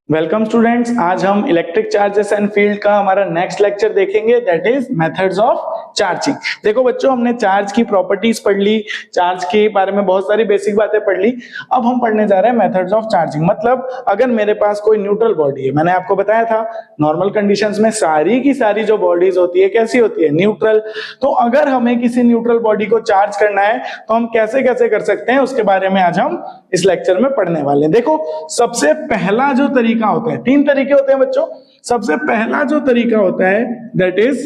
Welcome students, आज हम electric charges and field का हमारा नेक्स्ट लेक्चर देखेंगे, that is methods of charging. देखो बच्चों, हमने चार्ज की प्रॉपर्टीज पढ़ ली, चार्ज के बारे में बहुत सारी बेसिक बातें पढ़ ली। अब हम पढ़ने जा रहे हैं मेथड्स ऑफ चार्जिंग। मतलब अगर मेरे पास कोई न्यूट्रल बॉडी है, मैंने आपको बताया था नॉर्मल कंडीशंस में सारी की सारी जो बॉडीज होती है कैसी होती है, न्यूट्रल। तो अगर हमें किसी न्यूट्रल बॉडी को चार्ज करना है तो हम कैसे कैसे कर सकते हैं, उसके बारे में आज हम इस लेक्चर में पढ़ने वाले हैं। देखो, सबसे पहला जो तरीका होता है, तीन तरीके होते हैं बच्चों। सबसे पहला जो तरीका होता है that is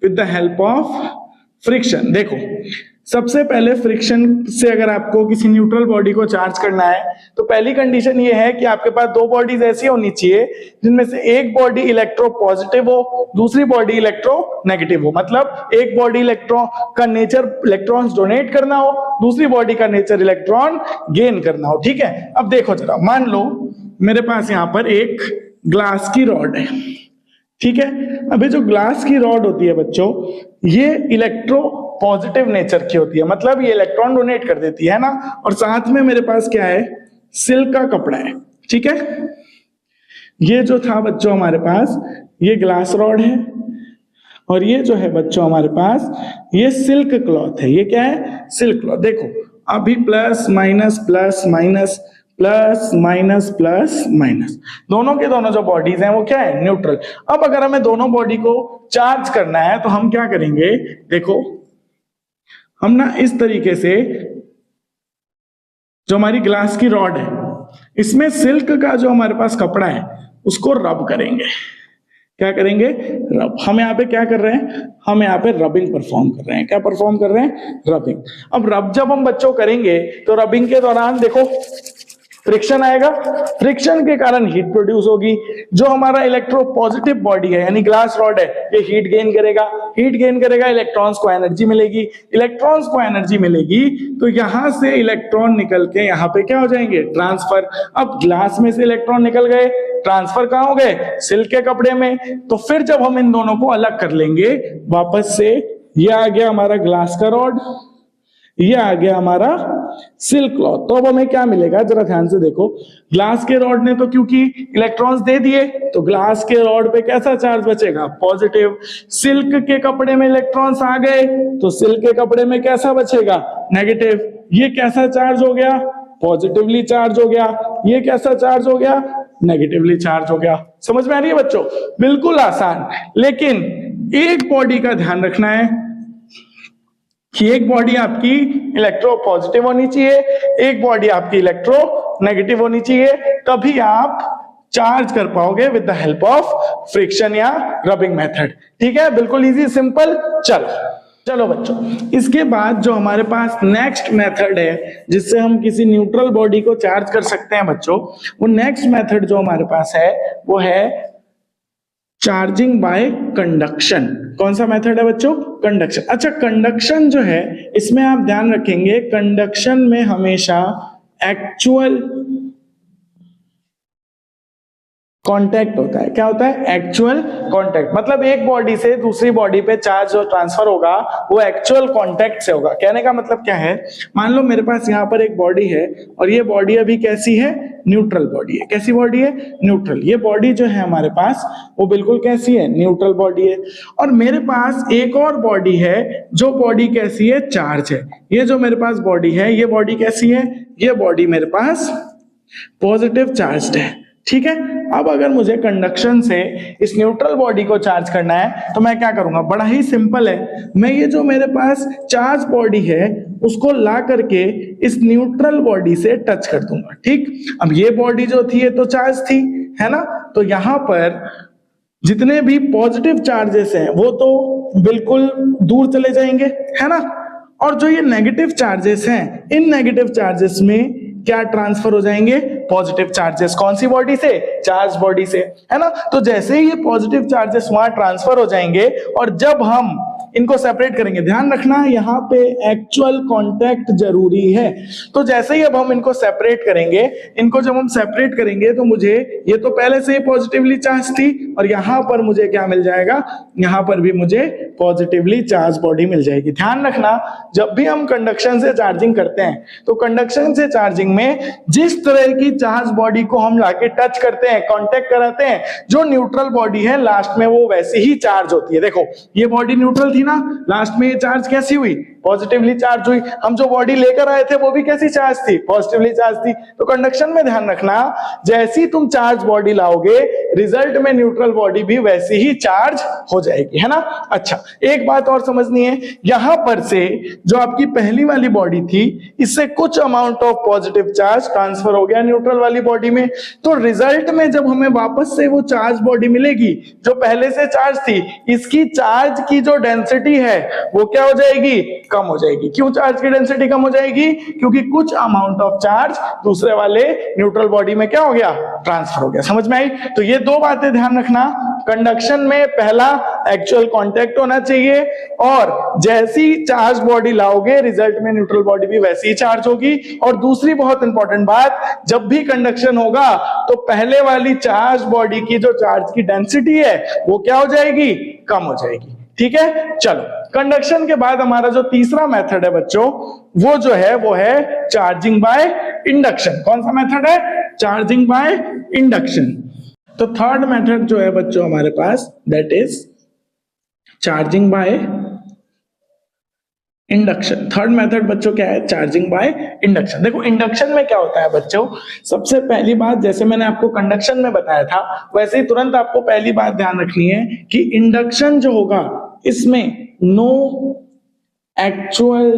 with the help of friction. देखो, सबसे पहले फ्रिक्शन से अगर आपको किसी न्यूट्रल बॉडी को चार्ज करना है तो पहली कंडीशन ये है कि आपके पास दो बॉडीज ऐसी होनी चाहिए जिनमें से एक बॉडी इलेक्ट्रो पॉजिटिव हो, दूसरी बॉडी इलेक्ट्रो नेगेटिव हो। मतलब एक बॉडी इलेक्ट्रॉन का नेचर इलेक्ट्रॉन्स डोनेट करना हो, दूसरी बॉडी का नेचर इलेक्ट्रॉन गेन करना हो। ठीक है, अब देखो जरा, मान लो मेरे पास यहां पर एक ग्लास की रॉड है। ठीक है, अभी जो ग्लास की रॉड होती है बच्चों, ये इलेक्ट्रो पॉजिटिव नेचर की होती है, मतलब ये इलेक्ट्रॉन डोनेट कर देती है ना। और साथ में मेरे पास क्या है, सिल्क का कपड़ा है। ठीक है, ये जो था बच्चों हमारे पास, ये ग्लास रॉड है और ये जो है बच्चों हमारे पास, ये सिल्क क्लॉथ है। ये क्या है, सिल्क क्लॉथ। देखो अभी plus minus plus minus plus minus plus minus, दोनों के दोनों जो बॉडीज हैं वो क्या है, न्यूट्रल। अब अगर हमें दोनों बॉडी को चार्ज करना है तो हम क्या करेंगे, देखो हम ना इस तरीके से, जो हमारी ग्लास की रॉड है इसमें सिल्क का जो हमारे पास कपड़ा है उसको रब करेंगे। क्या करेंगे, रब। हम यहाँ पे क्या कर रहे हैं, हम यहाँ पे रबिंग परफॉर्म कर रहे हैं। क्या परफॉर्म कर रहे हैं, रबिंग। अब रब जब हम बच्चों करेंगे तो रबिंग के दौरान देखो फ्रिक्शन आएगा, फ्रिक्शन के कारण हीट प्रोड्यूस होगी। जो हमारा इलेक्ट्रो पॉजिटिव बॉडी है यानी ग्लास रॉड है, ये हीट गेन करेगा, हीट गेन करेगा, इलेक्ट्रॉन्स को एनर्जी मिलेगी, इलेक्ट्रॉन्स को एनर्जी मिलेगी तो यहां से इलेक्ट्रॉन निकल के यहां पे क्या हो जाएंगे, ट्रांसफर। अब ग्लास में से इलेक्ट्रॉन निकल गए, ट्रांसफर कहां हो गए, सिल्क के कपड़े में। तो फिर जब हम इन दोनों को अलग कर लेंगे वापस से, ये आ गया हमारा ग्लास का रॉड, ये आ गया हमारा सिल्क क्लॉथ। तो अब हमें क्या मिलेगा, जरा ध्यान से देखो। ग्लास के रॉड ने तो क्योंकि इलेक्ट्रॉन्स दे दिए तो ग्लास के रॉड पे कैसा चार्ज बचेगा, पॉजिटिव। सिल्क के कपड़े में इलेक्ट्रॉन्स आ गए तो सिल्क के कपड़े में कैसा बचेगा, नेगेटिव। ये कैसा चार्ज हो गया, पॉजिटिवली चार्ज हो गया। ये कैसा चार्ज हो गया, नेगेटिवली चार्ज हो गया। समझ में आ रही है बच्चों, बिल्कुल आसान। लेकिन एक बॉडी का ध्यान रखना है कि एक बॉडी आपकी इलेक्ट्रो पॉजिटिव होनी चाहिए, एक बॉडी आपकी इलेक्ट्रो नेगेटिव होनी चाहिए, तभी आप चार्ज कर पाओगे with the help of friction या रबिंग मेथड। ठीक है, बिल्कुल इजी, सिंपल। चलो बच्चों, इसके बाद जो हमारे पास नेक्स्ट मेथड है जिससे हम किसी न्यूट्रल बॉडी को चार्ज कर सकते हैं बच्चों, वो नेक्स्ट मेथड जो हमारे पास है वो है चार्जिंग बाय कंडक्शन। कौन सा मेथड है बच्चों, कंडक्शन। अच्छा, कंडक्शन जो है इसमें आप ध्यान रखेंगे, कंडक्शन में हमेशा एक्चुअल कांटेक्ट होता है। क्या होता है, एक्चुअल कांटेक्ट। मतलब एक बॉडी से दूसरी बॉडी पे चार्ज जो ट्रांसफर होगा वो एक्चुअल कांटेक्ट से होगा। कहने का मतलब क्या है, मान लो मेरे पास यहाँ पर एक बॉडी है और ये बॉडी अभी कैसी है, न्यूट्रल बॉडी है। कैसी बॉडी है, न्यूट्रल। ये बॉडी जो है हमारे पास वो बिल्कुल कैसी है, न्यूट्रल बॉडी है। और मेरे पास एक और बॉडी है जो बॉडी कैसी है, चार्ज है। ये जो मेरे पास बॉडी है, ये बॉडी कैसी है, ये बॉडी मेरे पास पॉजिटिव चार्ज्ड है। ठीक है, अब अगर मुझे कंडक्शन से इस न्यूट्रल बॉडी को चार्ज करना है तो मैं क्या करूंगा, बड़ा ही सिंपल है। मैं ये जो मेरे पास चार्ज बॉडी है उसको ला करके इस न्यूट्रल बॉडी से टच कर दूंगा। ठीक, अब ये बॉडी जो थी ये तो चार्ज थी, है ना, तो यहां पर जितने भी पॉजिटिव चार्जेस हैं वो तो बिल्कुल दूर चले जाएंगे, है ना। और जो ये नेगेटिव चार्जेस हैं, इन नेगेटिव चार्जेस में क्या ट्रांसफर हो जाएंगे, पॉजिटिव चार्जेस। कौन सी बॉडी से, चार्ज बॉडी से, है ना। तो जैसे ही ये पॉजिटिव चार्जेस वहां ट्रांसफर हो जाएंगे और जब हम इनको सेपरेट करेंगे। ध्यान रखना यहाँ पे एक्चुअल कांटेक्ट जरूरी है। तो जैसे ही अब हम इनको सेपरेट करेंगे, इनको जब हम सेपरेट करेंगे तो मुझे ये तो पहले से ही पॉजिटिवली चार्ज थी और यहां पर मुझे क्या मिल जाएगा, यहां पर भी मुझे पॉजिटिवली चार्ज बॉडी मिल जाएगी। ध्यान रखना जब भी हम कंडक्शन से चार्जिंग करते हैं तो कंडक्शन से चार्जिंग में जिस तरह की चार्ज बॉडी को हम लाके टच करते हैं, कांटेक्ट कराते हैं, जो न्यूट्रल बॉडी है लास्ट में वो वैसे ही चार्ज होती है। देखो ये बॉडी न्यूट्रल थी ना, लास्ट में ये चार्ज कैसी हुई, पॉजिटिवली चार्ज हुई। हम जो बॉडी लेकर आए थे वो भी कैसी चार्ज थी, पॉजिटिवली चार्ज थी। तो कंडक्शन में ध्यान रखना जैसी तुम चार्ज बॉडी लाओगे रिजल्ट में न्यूट्रल बॉडी भी वैसे ही चार्ज हो जाएगी, है ना। अच्छा एक बात और समझनी है, यहां पर से जो आपकी पहली वाली बॉडी थी इससे कुछ amount of positive charge transfer हो गया न्यूट्रल वाली बॉडी में, तो रिजल्ट में जब हमें वापस से वो चार्ज बॉडी मिलेगी जो पहले से चार्ज थी, इसकी चार्ज की जो डेंसिटी है वो क्या हो जाएगी, कम हो जाएगी। क्यों चार्ज की डेंसिटी कम हो जाएगी, क्योंकि कुछ अमाउंट ऑफ चार्ज दूसरे वाले न्यूट्रल बॉडी में क्या हो गया, ट्रांसफर हो गया। समझ में आई। तो ये दो बातें ध्यान रखना, कंडक्शन में पहला एक्चुअल कांटेक्ट होना चाहिए और जैसी चार्ज बॉडी लाओगे रिजल्ट में न्यूट्रल बॉडी भी वैसी ही चार्ज होगी। और दूसरी बहुत इंपॉर्टेंट बात, जब भी कंडक्शन होगा तो पहले वाली चार्ज बॉडी की जो चार्ज की डेंसिटी है वो क्या हो जाएगी, कम हो जाएगी। ठीक है। चलो कंडक्शन के बाद हमारा जो तीसरा मेथड है बच्चों वो जो है वो है चार्जिंग बाय इंडक्शन। कौन सा मेथड है, चार्जिंग बाय इंडक्शन। तो थर्ड मेथड जो है बच्चों हमारे पास that is charging by induction. Third method बच्चों क्या है, चार्जिंग बाय इंडक्शन। देखो इंडक्शन में क्या होता है बच्चों, सबसे पहली बात जैसे मैंने आपको कंडक्शन में बताया था वैसे ही तुरंत आपको पहली बात ध्यान रखनी है कि इंडक्शन जो होगा इसमें नो एक्चुअल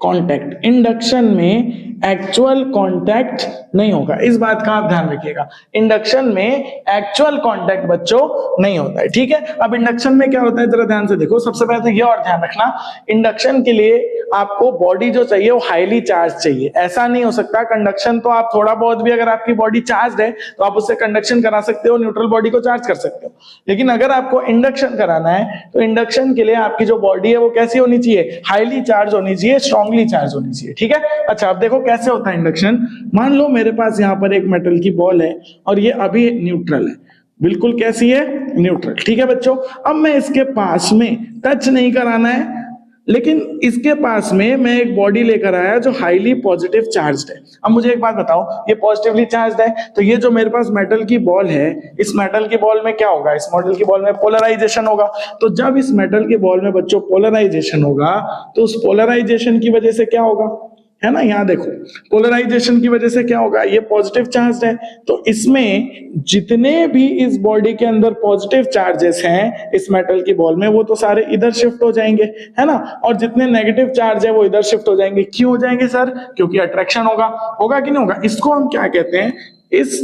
कांटेक्ट, इंडक्शन में एक्चुअल कांटेक्ट नहीं होगा। इस बात का आप ध्यान रखिएगा, इंडक्शन में एक्चुअल कांटेक्ट बच्चों नहीं होता है। ठीक है। अब इंडक्शन में क्या होता है जरा ध्यान से देखो। सबसे पहले तो ये और ध्यान रखना, इंडक्शन के लिए आपको बॉडी जो चाहिए वो हाईली चार्ज चाहिए। ऐसा नहीं हो सकता कंडक्शन तो आप थोड़ा बहुत भी अगर आपकी बॉडी चार्ज है तो आप उससे कंडक्शन करा सकते हो, न्यूट्रल बॉडी को चार्ज कर सकते हो। लेकिन अगर आपको इंडक्शन कराना है तो इंडक्शन के लिए आपकी जो बॉडी है वो कैसी होनी चाहिए, हाईली चार्ज होनी चाहिए, स्ट्रांगली चार्ज होनी चाहिए। ठीक है। अच्छा अब देखो कैसे होता है इंडक्शन। मान लो मेरे पास यहाँ पर एक मेटल की बॉल है और ये अभी न्यूट्रल है, बिल्कुल कैसी है, न्यूट्रल। ठीक है बच्चों। अब मैं इसके पास में टच नहीं कराना है, लेकिन इसके पास में मैं एक बॉडी लेकर आया जो हाईली पॉजिटिव चार्ज्ड है। अब मुझे एक बात बताओ, ये पॉजिटिवली चार्ज्ड है तो ये जो मेरे पास मेटल की बॉल है, इस मेटल की बॉल में क्या होगा, इस मेटल की बॉल में पोलराइजेशन होगा। तो जब इस मेटल की बॉल में बच्चों पोलराइजेशन होगा तो उस पोलराइजेशन की वजह से क्या होगा, है ना, यहाँ देखो पोलराइजेशन की वजह से क्या होगा, ये पॉजिटिव चार्ज है तो इसमें जितने भी इस बॉडी के अंदर पॉजिटिव चार्जेस हैं इस मेटल की बॉल में वो तो सारे इधर शिफ्ट हो जाएंगे, है ना, और जितने नेगेटिव चार्ज है वो इधर शिफ्ट हो जाएंगे। क्यों हो जाएंगे सर, क्योंकि अट्रैक्शन होगा। होगा कि नहीं होगा। इसको हम क्या कहते हैं, इस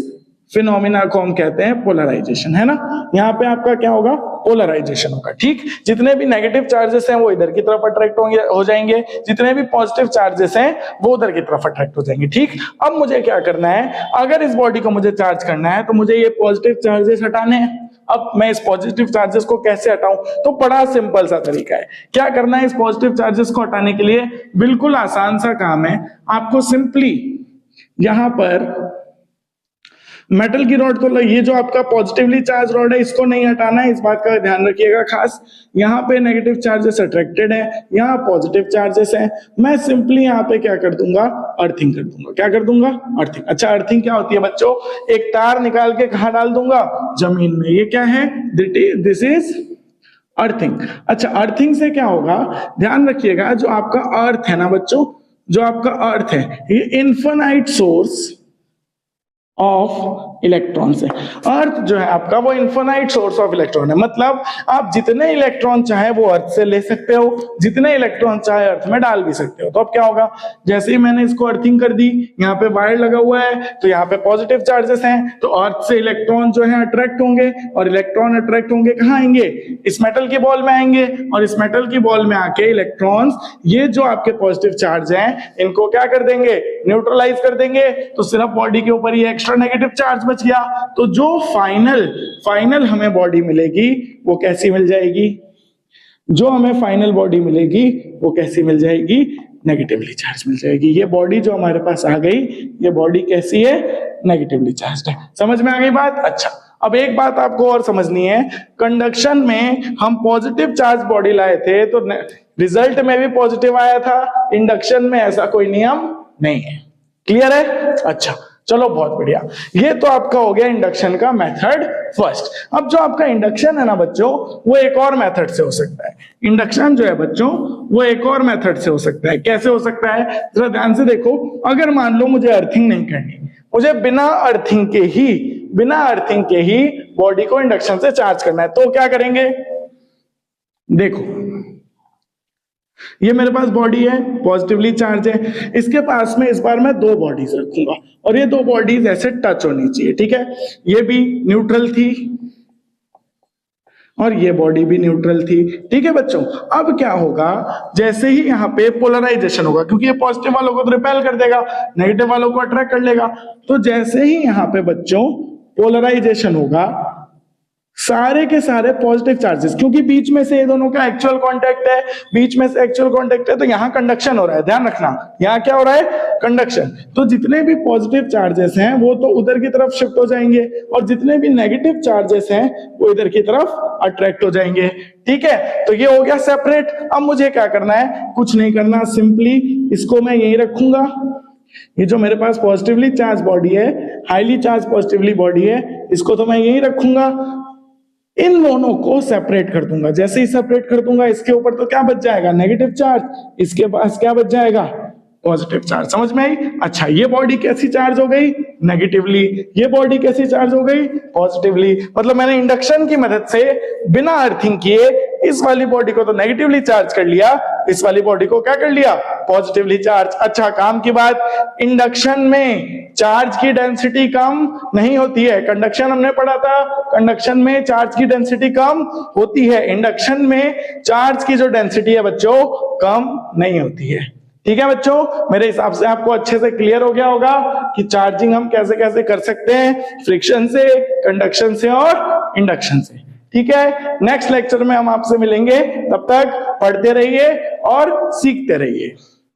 फिनोमिना को हम कहते हैं पोलराइजेशन, है ना। यहाँ पे आपका क्या होगा, पोलराइजेशन होगा। ठीक। जितने भी नेगेटिव चार्जेस हैं वो इधर की तरफ अट्रैक्ट होंगे, हो जाएंगे, जितने भी पॉजिटिव चार्जेस हैं वो उधर की तरफ अट्रैक्ट हो जाएंगे। ठीक। अब मुझे क्या करना है, अगर इस बॉडी को मुझे चार्ज करना है तो मुझे ये पॉजिटिव चार्जेस हटाने हैं। अब मैं इस पॉजिटिव चार्जेस को कैसे हटाऊं, तो बड़ा सिंपल सा तरीका है। क्या करना है इस पॉजिटिव चार्जेस को हटाने के लिए, बिल्कुल आसान सा काम है। आपको सिंपली यहां पर मेटल की रॉड को, ये जो आपका पॉजिटिवली चार्ज रॉड है इसको नहीं हटाना है, इस बात का ध्यान रखिएगा खास। यहाँ पे नेगेटिव चार्जेस अट्रैक्टेड है, यहाँ पॉजिटिव चार्जेस हैं। मैं सिंपली यहाँ पे क्या कर दूंगा, अर्थिंग कर दूंगा। क्या कर दूंगा, अर्थिंग। अच्छा अर्थिंग क्या होती है बच्चों, एक तार निकाल के कहाँ डाल दूंगा, जमीन में। ये क्या है, दिस इज अर्थिंग। अच्छा अर्थिंग से क्या होगा, ध्यान रखिएगा, जो आपका अर्थ है ना बच्चों, जो आपका अर्थ है ये इन्फिनाइट सोर्स ऑफ इलेक्ट्रॉन्स है। अर्थ जो है आपका वो इन्फिनाइट सोर्स ऑफ इलेक्ट्रॉन है, मतलब आप जितने इलेक्ट्रॉन चाहे वो अर्थ से ले सकते हो, जितने इलेक्ट्रॉन चाहे अर्थ में डाल भी सकते हो। तो अब क्या होगा, जैसे ही मैंने इसको अर्थिंग कर दी, यहाँ पे वायर लगा हुआ है तो यहाँ पे पॉजिटिव चार्जेस हैं, तो अर्थ से इलेक्ट्रॉन जो है अट्रैक्ट होंगे, और इलेक्ट्रॉन अट्रैक्ट होंगे कहाँ आएंगे, इस मेटल की बॉल में आएंगे, और इस मेटल की बॉल में आके इलेक्ट्रॉन्स ये जो आपके पॉजिटिव चार्ज हैं इनको क्या कर देंगे, न्यूट्रलाइज कर देंगे। तो सिर्फ बॉडी के ऊपर ये एक्स्ट्रा नेगेटिव चार्ज बच गया। तो जो फाइनल हमें बॉडी मिलेगी वो कैसी मिल जाएगी, जो हमें फाइनल बॉडी मिलेगी वो कैसी मिल जाएगी, नेगेटिवली चार्ज मिल जाएगी। ये बॉडी जो हमारे पास आ गई, ये बॉडी कैसी है, नेगेटिवली चार्ज है। समझ में आ गई बात? अच्छा, अब एक बात आपको और समझनी है, कंडक्शन में हम पॉजिटिव चार्ज बॉडी लाए थे तो रिजल्ट में भी पॉजिटिव आया था, इंडक्शन में ऐसा कोई नियम नहीं है। क्लियर है? अच्छा चलो बहुत बढ़िया, ये तो आपका हो गया इंडक्शन का मेथड फर्स्ट। अब जो आपका इंडक्शन है ना बच्चों, वो एक और मेथड से हो सकता है। इंडक्शन जो है बच्चों, वो एक और मेथड से हो सकता है। कैसे हो सकता है, जरा ध्यान से देखो। अगर मान लो मुझे अर्थिंग नहीं करनी, मुझे बिना अर्थिंग के ही बॉडी को इंडक्शन से चार्ज करना है, तो क्या करेंगे? देखो, ये मेरे पास बॉडी है, पॉजिटिवली चार्ज है, इसके पास में इस बार मैं दो बॉडीज रखूंगा और ये दो बॉडीज ऐसे टच होनी चाहिए, ठीक है। ये भी न्यूट्रल थी और ये बॉडी भी न्यूट्रल थी, ठीक है बच्चों। अब क्या होगा, जैसे ही यहाँ पे पोलराइजेशन होगा, क्योंकि ये पॉजिटिव वालों को तो रिपेल कर देगा, नेगेटिव वालों को अट्रैक्ट कर लेगा, तो जैसे ही यहाँ पे बच्चों पोलराइजेशन होगा, सारे के सारे पॉजिटिव चार्जेस, क्योंकि बीच में से ये दोनों का एक्चुअल कांटेक्ट है, तो यहाँ कंडक्शन हो रहा है। ध्यान रखना, यहाँ क्या हो रहा है, कंडक्शन। तो जितने भी पॉजिटिव चार्जेस हैं वो तो उधर की तरफ शिफ्ट हो जाएंगे और जितने भी नेगेटिव चार्जेस हैं वो इधर की तरफ अट्रैक्ट हो जाएंगे, ठीक है। तो ये हो गया सेपरेट। अब मुझे क्या करना है, कुछ नहीं करना, सिंपली इसको मैं यही रखूंगा। ये जो मेरे पास पॉजिटिवली चार्ज बॉडी है, हाईली चार्ज पॉजिटिवली बॉडी है, इसको तो मैं यही रखूंगा। इन दोनों को सेपरेट कर दूंगा। जैसे ही सेपरेट कर दूंगा, इसके ऊपर तो क्या बच जाएगा, नेगेटिव चार्ज, इसके पास क्या बच जाएगा, पॉजिटिव चार्ज। समझ में आई? अच्छा, ये बॉडी कैसी चार्ज हो गई, नेगेटिवली, ये बॉडी कैसी चार्ज हो गई, पॉजिटिवली। मतलब मैंने इंडक्शन की मदद से बिना अर्थिंग किए इस वाली बॉडी को तो नेगेटिवली चार्ज कर लिया, इस वाली बॉडी को क्या कर लिया, पॉजिटिवली चार्ज। अच्छा, काम की बात, इंडक्शन में चार्ज की डेंसिटी कम नहीं होती है। कंडक्शन हमने पढ़ा था, कंडक्शन में चार्ज की डेंसिटी कम होती है, इंडक्शन में चार्ज की जो डेंसिटी है बच्चों कम नहीं होती है। ठीक है बच्चों, मेरे हिसाब से आपको अच्छे से क्लियर हो गया होगा कि चार्जिंग हम कैसे कैसे कर सकते हैं, फ्रिक्शन से, कंडक्शन से और इंडक्शन से। ठीक है, नेक्स्ट लेक्चर में हम आपसे मिलेंगे, तब तक पढ़ते रहिए और सीखते रहिए।